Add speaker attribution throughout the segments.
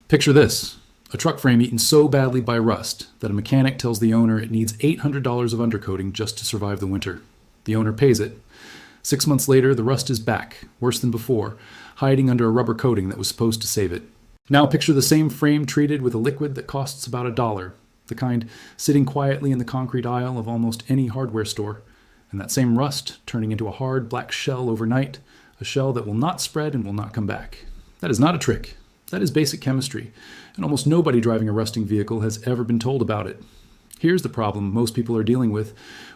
Speaker 1: Picture this: a truck frame eaten so badly by rust that a mechanic tells the owner it needs $800 of undercoating just to survive the winter. The owner pays it. 6 months later, the rust is back, worse than before, hiding under a rubber coating that was supposed to save it. Now picture the same frame treated with a liquid that costs about $1, the kind sitting quietly in the concrete aisle of almost any hardware store, and that same rust turning into a hard black shell overnight, a shell that will not spread and will not come back. That is not a trick. That is basic chemistry, and almost nobody driving a rusting vehicle has ever been told about it. Here's the problem most people are dealing with,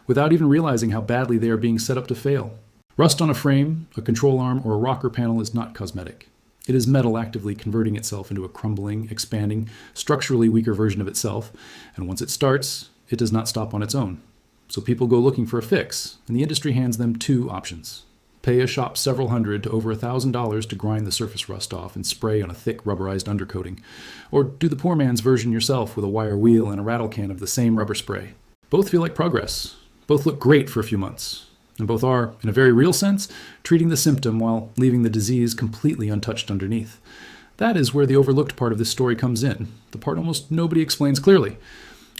Speaker 1: without even realizing how badly they are being set up to fail. Rust on a frame, a control arm, or a rocker panel is not cosmetic. It is metal actively converting itself into a crumbling, expanding, structurally weaker version of itself, and once it starts, it does not stop on its own. So people go looking for a fix, and the industry hands them two options. Pay a shop several hundred to over $1,000 to grind the surface rust off and spray on a thick rubberized undercoating, or do the poor man's version yourself with a wire wheel and a rattle can of the same rubber spray. Both feel like progress. Both look great for a few months. And both are, in a very real sense, treating the symptom while leaving the disease completely untouched underneath. That is where the overlooked part of this story comes in, the part almost nobody explains clearly.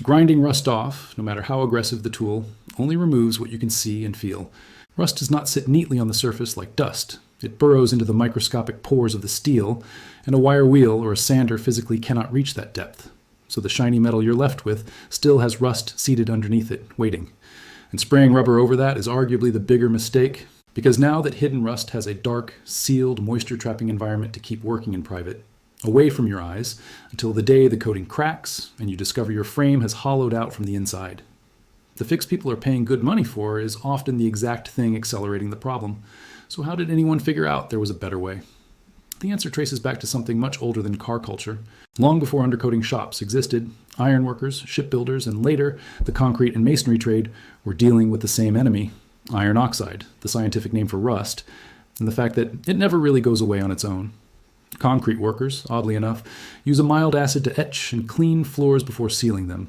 Speaker 1: Grinding rust off, no matter how aggressive the tool, only removes what you can see and feel. Rust does not sit neatly on the surface like dust. It burrows into the microscopic pores of the steel, and a wire wheel or a sander physically cannot reach that depth. So the shiny metal you're left with still has rust seated underneath it, waiting. And spraying rubber over that is arguably the bigger mistake, because now that hidden rust has a dark, sealed, moisture-trapping environment to keep working in private, away from your eyes, until the day the coating cracks and you discover your frame has hollowed out from the inside. The fix people are paying good money for is often the exact thing accelerating the problem. So how did anyone figure out there was a better way? The answer traces back to something much older than car culture. Long before undercoating shops existed, ironworkers, shipbuilders, and later the concrete and masonry trade were dealing with the same enemy, iron oxide, the scientific name for rust, and the fact that it never really goes away on its own. Concrete workers, oddly enough, use a mild acid to etch and clean floors before sealing them.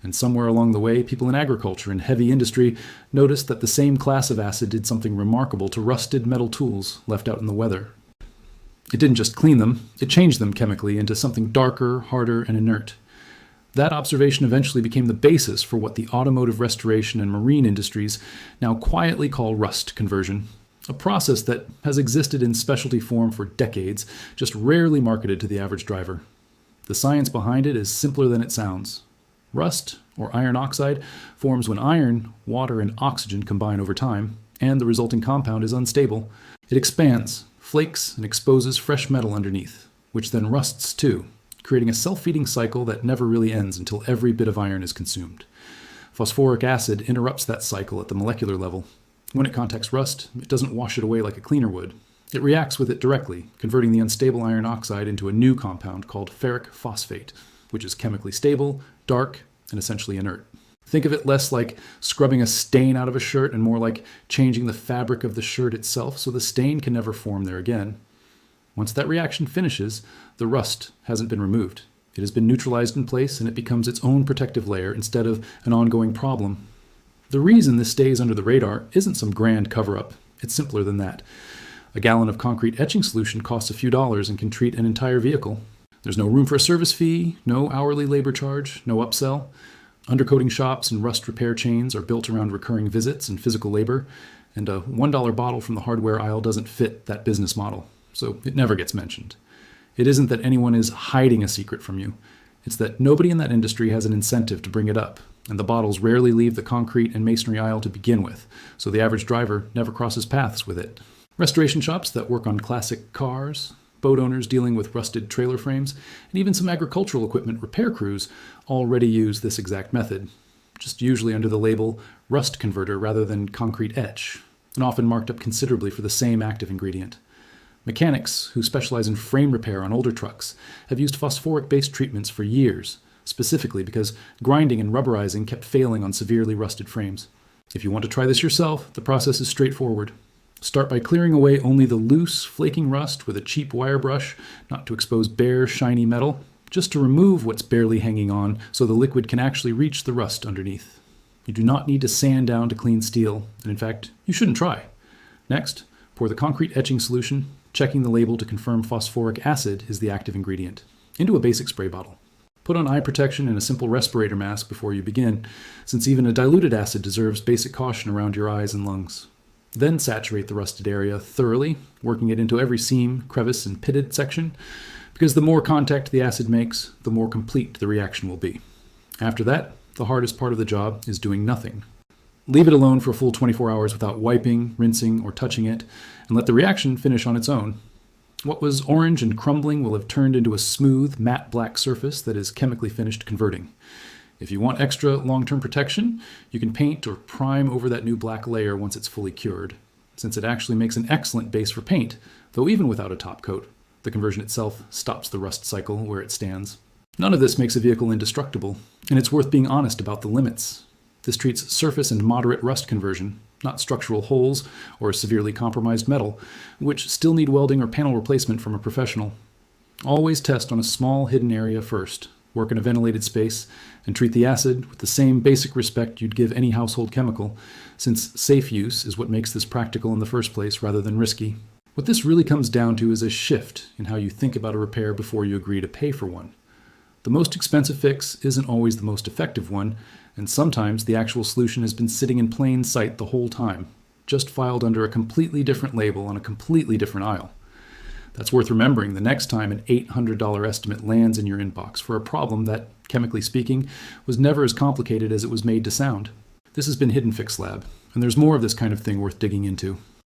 Speaker 1: And somewhere along the way, people in agriculture and heavy industry noticed that the same class of acid did something remarkable to rusted metal tools left out in the weather. It didn't just clean them, it changed them chemically into something darker, harder, and inert. That observation eventually became the basis for what the automotive restoration and marine industries now quietly call rust conversion, a process that has existed in specialty form for decades, just rarely marketed to the average driver. The science behind it is simpler than it sounds. Rust, or iron oxide, forms when iron, water, and oxygen combine over time, and the resulting compound is unstable. It expands, flakes, and exposes fresh metal underneath, which then rusts too, creating a self-feeding cycle that never really ends until every bit of iron is consumed. Phosphoric acid interrupts that cycle at the molecular level. When it contacts rust, it doesn't wash it away like a cleaner would. It reacts with it directly, converting the unstable iron oxide into a new compound called ferric phosphate, which is chemically stable, dark, and essentially inert. Think of it less like scrubbing a stain out of a shirt and more like changing the fabric of the shirt itself so the stain can never form there again. Once that reaction finishes, the rust hasn't been removed. It has been neutralized in place and it becomes its own protective layer instead of an ongoing problem. The reason this stays under the radar isn't some grand cover-up. It's simpler than that. A gallon of concrete etching solution costs a few dollars and can treat an entire vehicle. There's no room for a service fee, no hourly labor charge, no upsell. Undercoating shops and rust repair chains are built around recurring visits and physical labor, and a $1 bottle from the hardware aisle doesn't fit that business model, so it never gets mentioned. It isn't that anyone is hiding a secret from you. It's that nobody in that industry has an incentive to bring it up, and the bottles rarely leave the concrete and masonry aisle to begin with, so the average driver never crosses paths with it. Restoration shops that work on classic cars, boat owners dealing with rusted trailer frames, and even some agricultural equipment repair crews already use this exact method, just usually under the label rust converter rather than concrete etch, and often marked up considerably for the same active ingredient. Mechanics who specialize in frame repair on older trucks have used phosphoric-based treatments for years, specifically because grinding and rubberizing kept failing on severely rusted frames. If you want to try this yourself, the process is straightforward. Start by clearing away only the loose, flaking rust with a cheap wire brush, not to expose bare, shiny metal, just to remove what's barely hanging on so the liquid can actually reach the rust underneath. You do not need to sand down to clean steel, and in fact, you shouldn't try. Next, pour the concrete etching solution, checking the label to confirm phosphoric acid is the active ingredient. into a basic spray bottle. Put on eye protection and a simple respirator mask before you begin, since even a diluted acid deserves basic caution around your eyes and lungs. Then saturate the rusted area thoroughly, working it into every seam, crevice, and pitted section, because the more contact the acid makes, the more complete the reaction will be. After that, the hardest part of the job is doing nothing. Leave it alone for a full 24 hours without wiping, rinsing, or touching it, and let the reaction finish on its own. What was orange and crumbling will have turned into a smooth, matte black surface that is chemically finished converting. If you want extra long-term protection, you can paint or prime over that new black layer once it's fully cured, since it actually makes an excellent base for paint, though even without a top coat. The conversion itself stops the rust cycle where it stands. None of this makes a vehicle indestructible, and it's worth being honest about the limits. This treats surface and moderate rust conversion, not structural holes or severely compromised metal, which still need welding or panel replacement from a professional. Always test on a small hidden area first, work in a ventilated space, and treat the acid with the same basic respect you'd give any household chemical, since safe use is what makes this practical in the first place rather than risky. What this really comes down to is a shift in how you think about a repair before you agree to pay for one. The most expensive fix isn't always the most effective one, and sometimes the actual solution has been sitting in plain sight the whole time, just filed under a completely different label on a completely different aisle. That's worth remembering the next time an $800 estimate lands in your inbox for a problem that, chemically speaking, was never as complicated as it was made to sound. This has been Hidden Fix Lab, and there's more of this kind of thing worth digging into.